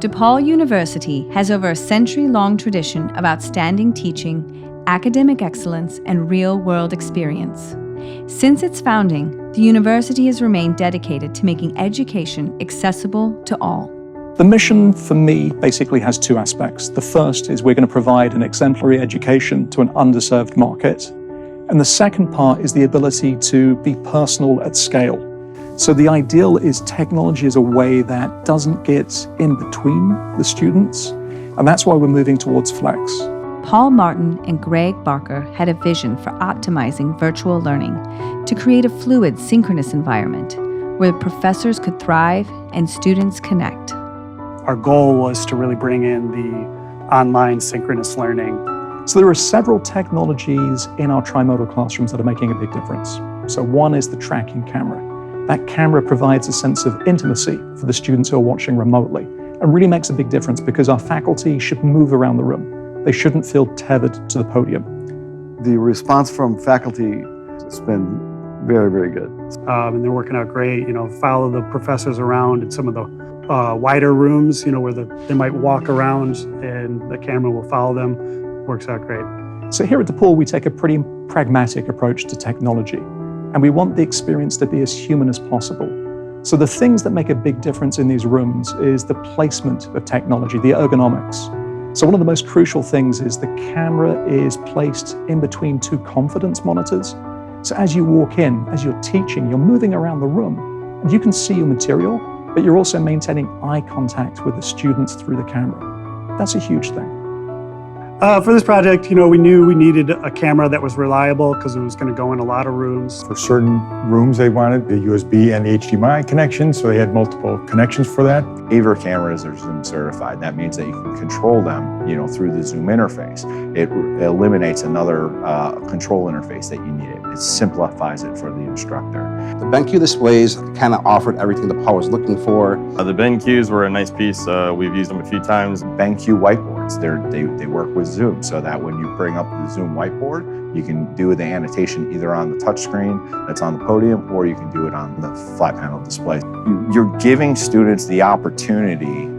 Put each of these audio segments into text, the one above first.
DePaul University has over a century-long tradition of outstanding teaching, academic excellence, and real-world experience. Since its founding, the university has remained dedicated to making education accessible to all. The mission for me basically has two aspects. The first is we're going to provide an exemplary education to an underserved market. And the second part is the ability to be personal at scale. So the ideal is technology is a way that doesn't get in between the students. And that's why we're moving towards Flex. Paul Martin and Greg Barker had a vision for optimizing virtual learning to create a fluid, synchronous environment where professors could thrive and students connect. Our goal was to really bring in the online synchronous learning. So there are several technologies in our Trimodal classrooms that are making a big difference. So one is the tracking camera. That camera provides a sense of intimacy for the students who are watching remotely and really makes a big difference because our faculty should move around the room. They shouldn't feel tethered to the podium. The response from faculty has been very, very good. And they're working out great, follow the professors around in some of the wider rooms, where they might walk around and the camera will follow them. Works out great. So here at DePaul, we take a pretty pragmatic approach to technology, and we want the experience to be as human as possible. So the things that make a big difference in these rooms is the placement of technology, the ergonomics. So one of the most crucial things is the camera is placed in between two confidence monitors. So as you walk in, as you're teaching, you're moving around the room, and you can see your material, but you're also maintaining eye contact with the students through the camera. That's a huge thing. For this project, we knew we needed a camera that was reliable because it was going to go in a lot of rooms. For certain rooms, they wanted the USB and HDMI connections, so they had multiple connections for that. Aver cameras are Zoom certified. That means that you can control them, through the Zoom interface. It eliminates another control interface that you needed. It simplifies it for the instructor. The BenQ displays kind of offered everything the Paul was looking for. The BenQs were a nice piece. We've used them a few times. BenQ whiteboards, they work with Zoom so that when you bring up the Zoom whiteboard, you can do the annotation either on the touchscreen that's on the podium, or you can do it on the flat panel display. You're giving students the opportunity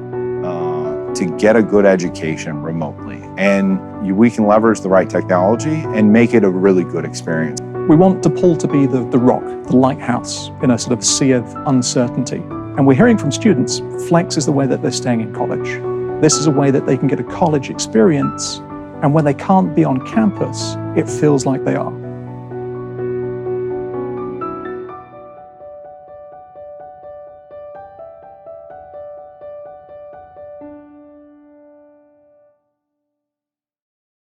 to get a good education remotely, and we can leverage the right technology and make it a really good experience. We want DePaul to be the rock, the lighthouse in a sort of sea of uncertainty. And we're hearing from students, Flex is the way that they're staying in college. This is a way that they can get a college experience, and when they can't be on campus, it feels like they are.